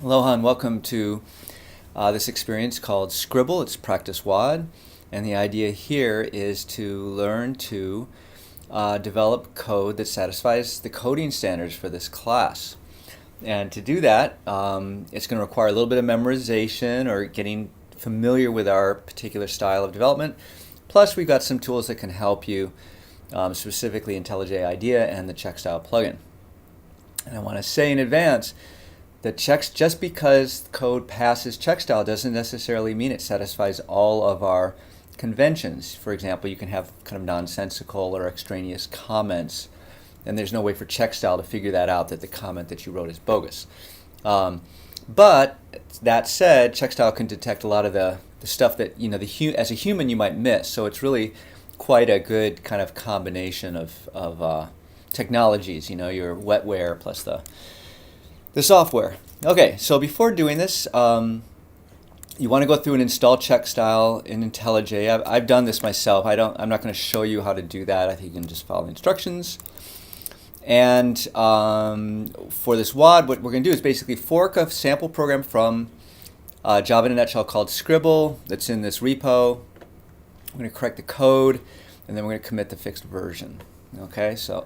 Aloha and welcome to this experience called Scribble. It's practice WOD, and the idea here is to learn to develop code that satisfies the coding standards for this class. And to do that, it's going to require a little bit of memorization or getting familiar with our particular style of development. Plus, we've got some tools that can help you, specifically IntelliJ IDEA and the Checkstyle plugin. And I want to say in advance that just because code passes Checkstyle doesn't necessarily mean it satisfies all of our conventions. For example, you can have kind of nonsensical or extraneous comments, and there's no way for Checkstyle to figure that out, that the comment that you wrote is bogus. But that said, Checkstyle can detect a lot of the stuff that as a human you might miss. So it's really quite a good kind of combination of technologies. Your wetware plus the software. Okay, so before doing this, you want to go through and install Checkstyle in IntelliJ. I've done this myself. I'm not going to show you how to do that. I think you can just follow the instructions. And for this WOD, what we're going to do is basically fork a sample program from Java in a nutshell called Scribble that's in this repo. We're going to correct the code, and then we're going to commit the fixed version. Okay, so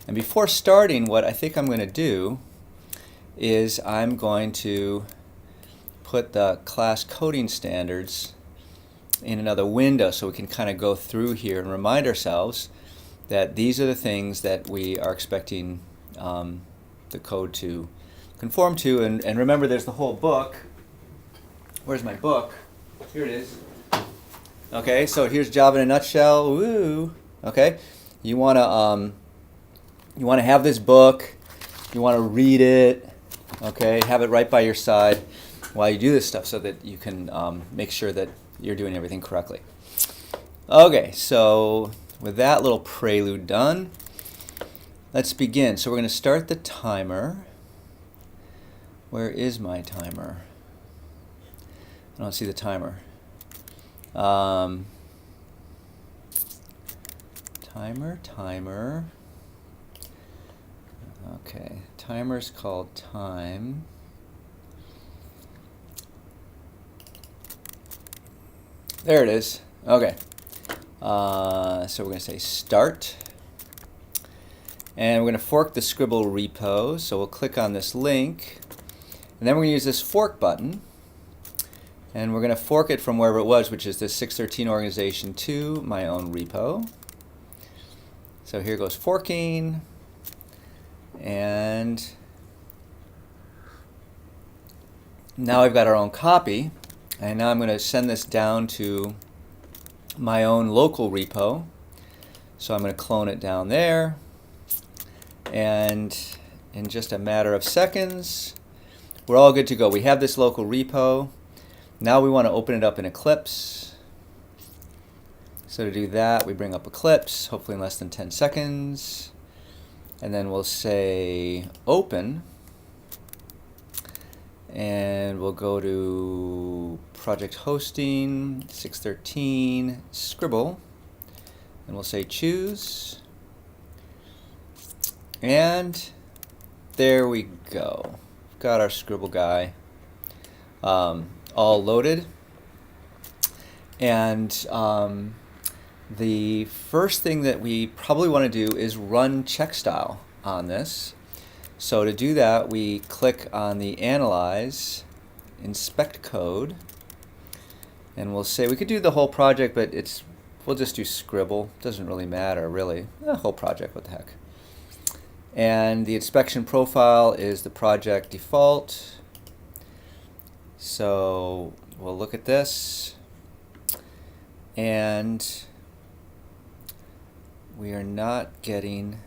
and before starting, what I think I'm going to do is I'm going to put the class coding standards in another window so we can kind of go through here and remind ourselves that these are the things that we are expecting the code to conform to. And remember, there's the whole book. Where's my book? Here it is. Okay, so here's Java in a nutshell. Woo! Okay, you want to have this book. You want to read it. Okay, have it right by your side while you do this stuff so that you can make sure that you're doing everything correctly. Okay, so with that little prelude done, let's begin. So we're going to start the timer. Where is my timer? I don't see the timer. Timer. Okay, timer's called time. There it is. Okay. So we're going to say start. And we're going to fork the Scribble repo. So we'll click on this link. And then we're going to use this fork button. And we're going to fork it from wherever it was, which is this 613 organization, to my own repo. So here goes forking. And now I've got our own copy, and now I'm going to send this down to my own local repo. So I'm going to clone it down there, and in just a matter of seconds we're all good to go. We have this local repo. Now we want to open it up in Eclipse. So to do that, we bring up Eclipse, hopefully in less than 10 seconds. And then we'll say open, and we'll go to project hosting, 613, Scribble, and we'll say choose, and there we go. Got our Scribble guy all loaded, and the first thing that we probably want to do is run Checkstyle on this. So to do that, we click on the Analyze, Inspect Code, and we'll say we could do the whole project, but we'll just do Scribble. Doesn't really matter, really. The whole project, what the heck. And the inspection profile is the project default. So we'll look at this, and we are not getting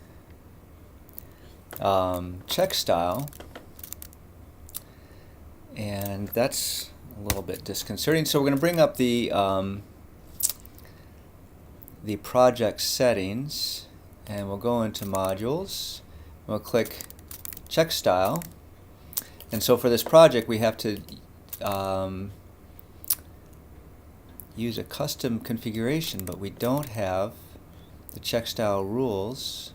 Checkstyle, and that's a little bit disconcerting. So we're going to bring up the project settings, and we'll go into modules. We'll click Checkstyle, and so for this project we have to use a custom configuration, but we don't have the Checkstyle rules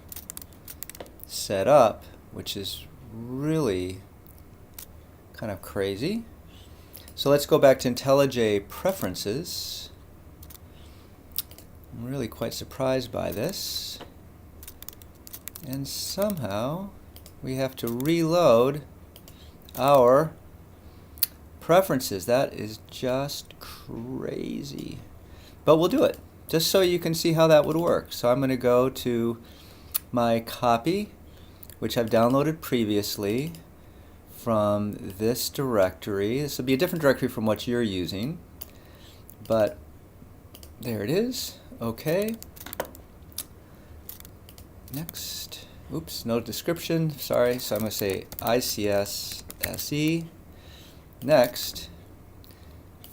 set up, which is really Kind of crazy. So let's go back to IntelliJ preferences. I'm really quite surprised by this. And somehow we have to reload our preferences. That is just crazy. But we'll do it, just so you can see how that would work. So I'm going to go to my copy, which I've downloaded previously from this directory. This will be a different directory from what you're using, but there it is. Okay. Next. Oops, no description. Sorry. So I'm going to say ICS SE. Next.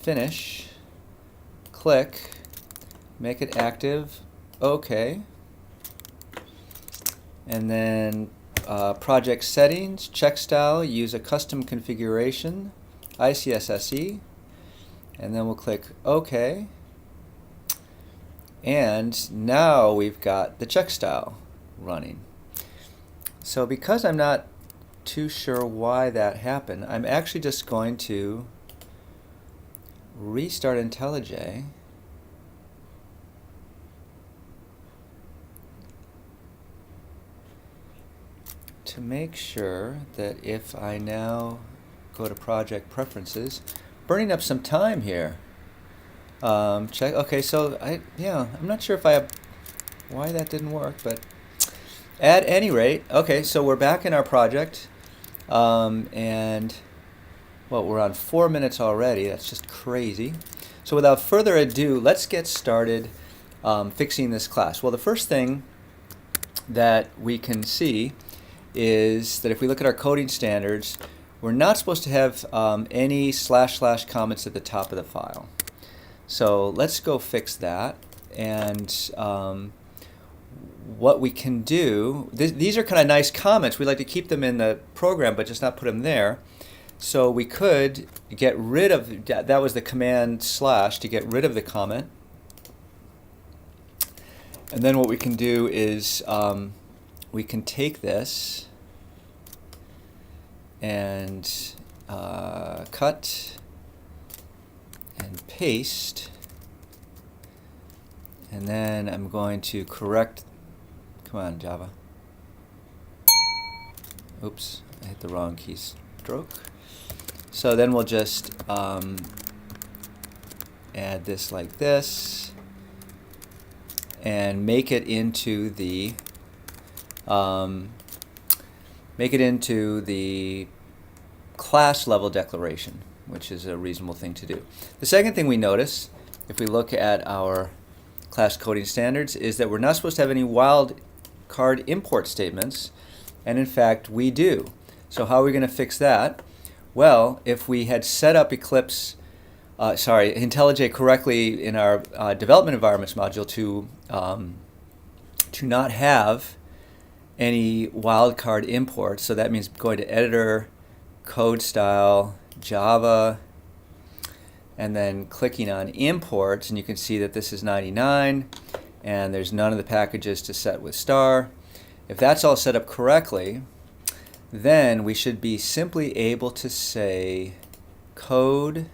Finish. Click. Make it active. Okay. And then project settings, Checkstyle, use a custom configuration, ICSSE, and then we'll click OK. And now we've got the Checkstyle running. So because I'm not too sure why that happened, I'm actually just going to restart IntelliJ. To make sure that if I now go to project preferences, burning up some time here. Check. Okay, so I'm not sure if I have why that didn't work, but at any rate, okay, so we're back in our project, and well, we're on 4 minutes already. That's just crazy. So without further ado, let's get started fixing this class. Well, the first thing that we can see is that if we look at our coding standards, we're not supposed to have any // comments at the top of the file. So let's go fix that. And what we can do, these are kind of nice comments. We like to keep them in the program, but just not put them there. So we could get rid of, that was the command / to get rid of the comment. And then what we can do is we can take this and cut and paste, and then I'm going to correct, come on Java, oops, I hit the wrong keystroke. So then we'll just add this like this and make it into the class level declaration, which is a reasonable thing to do. The second thing we notice, if we look at our class coding standards, is that we're not supposed to have any wildcard import statements, and in fact we do. So how are we going to fix that? Well, if we had set up IntelliJ correctly in our development environments module to not have any wildcard imports, so that means going to editor, code style, Java, and then clicking on imports, and you can see that this is 99 and there's none of the packages to set with star. If that's all set up correctly, then we should be simply able to say code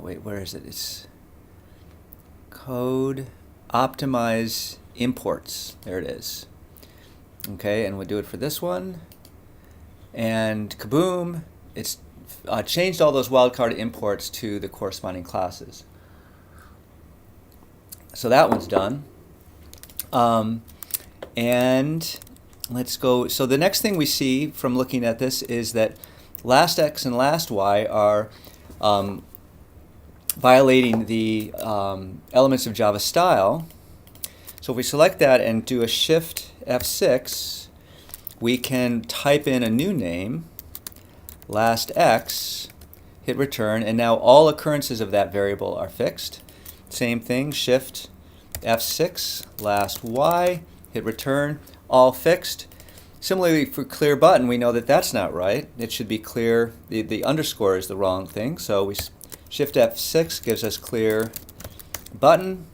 wait, where is it? It's code optimize imports. There it is. Okay, and we'll do it for this one. And kaboom, it's changed all those wildcard imports to the corresponding classes. So that one's done. And let's go. So the next thing we see from looking at this is that last X and last Y are violating the elements of Java style. So if we select that and do a Shift F6, we can type in a new name, last X, hit return, and now all occurrences of that variable are fixed. Same thing, Shift F6, last Y, hit return, all fixed. Similarly for clear button, we know that that's not right. It should be clear, the underscore is the wrong thing, so we Shift F6 gives us clear button.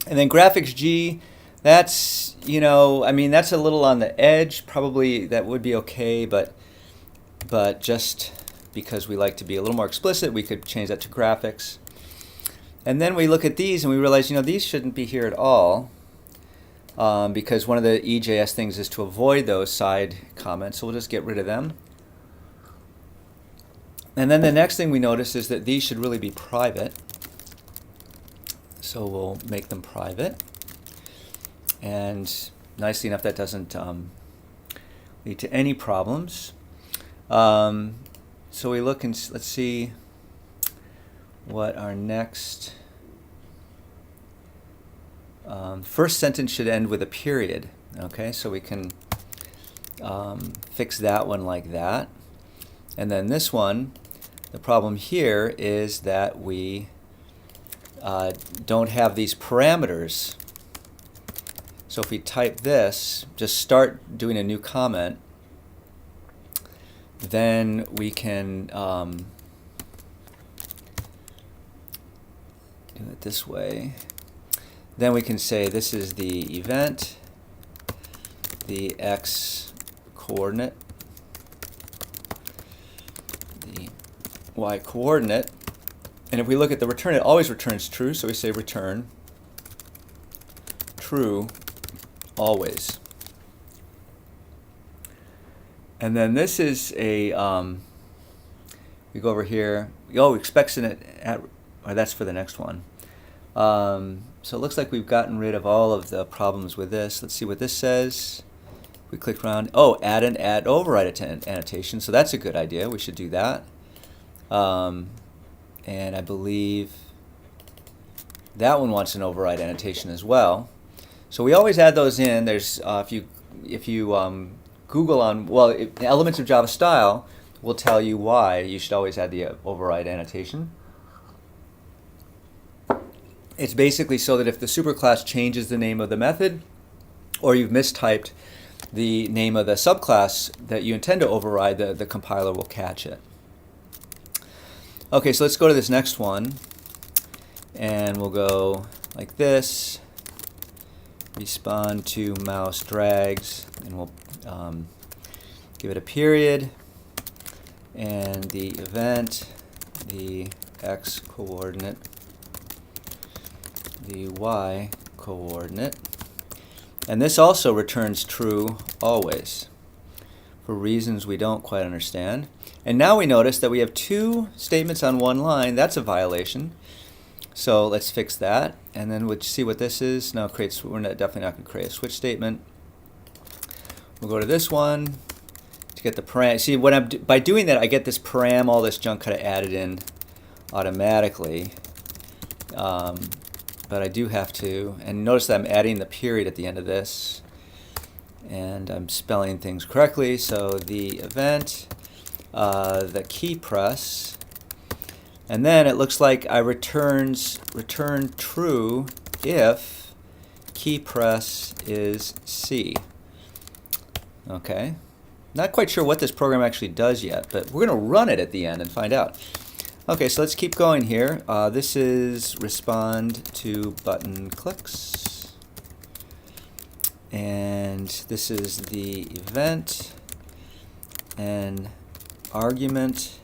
And then graphics G, That's, you know, I mean, that's a little on the edge. Probably that would be okay, but just because we like to be a little more explicit, we could change that to graphics. And then we look at these and we realize, you know, these shouldn't be here at all, because one of the EJS things is to avoid those side comments. So we'll just get rid of them. And then the next thing we notice is that these should really be private. So we'll make them private. And nicely enough, that doesn't lead to any problems. So we look and let's see what our next first sentence should end with a period. Okay, so we can fix that one like that. And then this one, the problem here is that we don't have these parameters. So if we type this, just start doing a new comment, then we can do it this way. Then we can say this is the event, the x coordinate, the y coordinate, and if we look at the return, it always returns true, so we say return true always. And then this is a, we go over here, oh, expects it at, or that's for the next one. So it looks like we've gotten rid of all of the problems with this. Let's see what this says. We click around, oh, add an add override annotation, so that's a good idea, we should do that. And I believe that one wants an override annotation as well. So we always add those in. There's if you Google on, well, elements of Java style will tell you why you should always add the override annotation. It's basically so that if the superclass changes the name of the method, or you've mistyped the name of the subclass that you intend to override, the compiler will catch it. Okay, so let's go to this next one, and we'll go like this. Respond to mouse drags, and we'll give it a period, and the event, the x coordinate, the y coordinate, and this also returns true always for reasons we don't quite understand. And now we notice that we have two statements on one line. That's a violation. So let's fix that, and then we'll see what this is. Now we're definitely not going to create a switch statement. We'll go to this one to get the param. See, by doing that, I get this param, all this junk kind of added in automatically. But I do have to, and notice that I'm adding the period at the end of this, and I'm spelling things correctly. So the event, the key press. And then it looks like I return true if key press is C. Okay. Not quite sure what this program actually does yet, but we're going to run it at the end and find out. Okay, so let's keep going here. This is respond to button clicks. And this is the event and argument.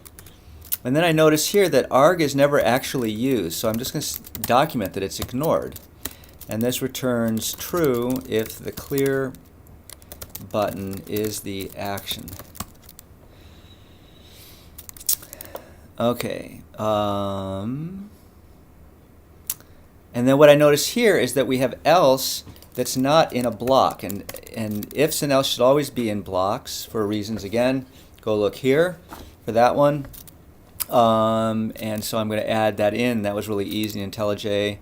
And then I notice here that arg is never actually used, so I'm just going to document that it's ignored. And this returns true if the clear button is the action. Okay. And then what I notice here is that we have else that's not in a block. And ifs and else should always be in blocks for reasons. Again, go look here for that one. And so I'm going to add that in. That was really easy in IntelliJ.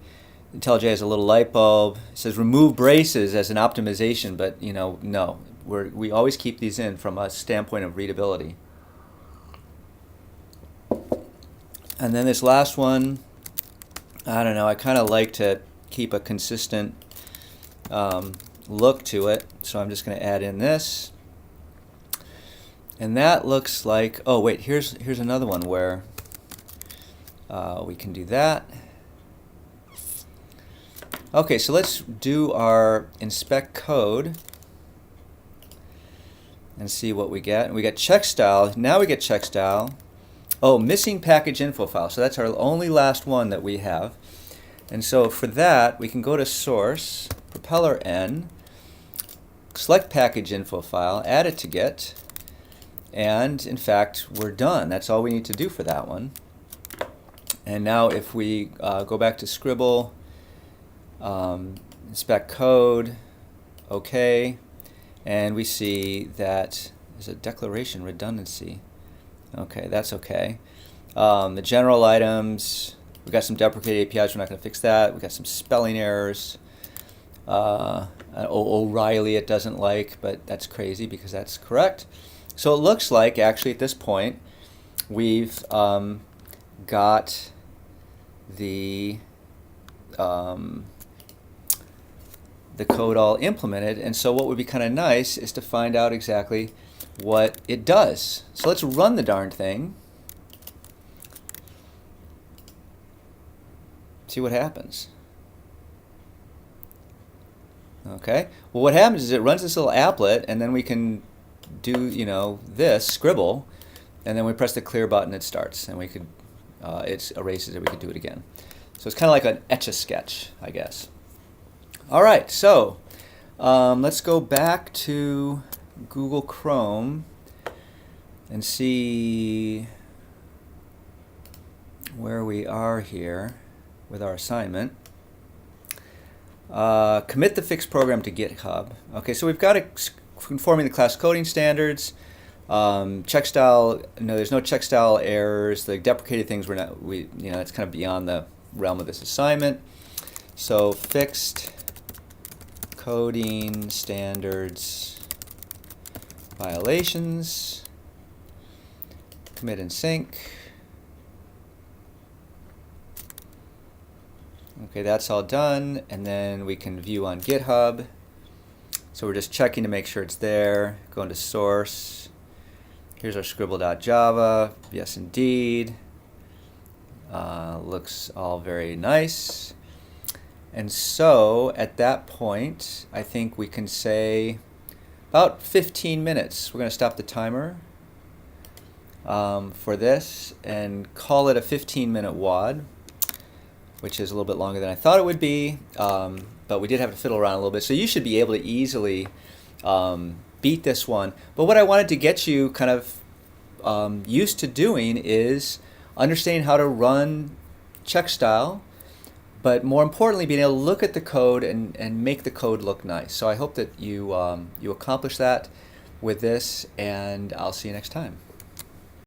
IntelliJ has a little light bulb. It says remove braces as an optimization, but you know, no. We always keep these in from a standpoint of readability. And then this last one, I don't know, I kind of like to keep a consistent look to it, so I'm just going to add in this. And that looks like, oh wait, here's another one where we can do that. Okay, so let's do our inspect code and see what we get. We get Checkstyle. Now we get Checkstyle. Oh, missing package info file. So that's our only last one that we have. And so for that, we can go to source, propeller n, select package info file, add it to Git, and in fact, we're done. That's all we need to do for that one. And now if we go back to Scribble, inspect code, OK, and we see that there's a declaration redundancy. Okay, that's okay. The general items, we got some deprecated APIs, we're not going to fix that. We got some spelling errors. O'Reilly it doesn't like, but that's crazy because that's correct. So it looks like actually at this point we've got the code all implemented, and so what would be kind of nice is to find out exactly what it does. So let's run the darn thing, see what happens. Okay, well what happens is it runs this little applet, and then we can do, you know, this Scribble, and then we press the clear button, it starts, and we could it erases it, we could do it again. So it's kind of like an Etch-a-Sketch, I guess. All right, so let's go back to Google Chrome and see where we are here with our assignment. Commit the fixed program to GitHub. Okay, so we've got it conforming the class coding standards. Checkstyle, no, there's no Checkstyle errors. The deprecated things you know, it's kind of beyond the realm of this assignment. So fixed coding standards violations, commit and sync. Okay, that's all done, and then we can view on GitHub. So we're just checking to make sure it's there. Go into source. Here's our scribble.java. Yes, indeed. Looks all very nice. And so at that point, I think we can say about 15 minutes. We're going to stop the timer for this and call it a 15-minute WOD, which is a little bit longer than I thought it would be, but we did have to fiddle around a little bit. So you should be able to easily beat this one. But what I wanted to get you kind of used to doing is understanding how to run Checkstyle, but more importantly, being able to look at the code and make the code look nice. So I hope that you accomplish that with this, and I'll see you next time.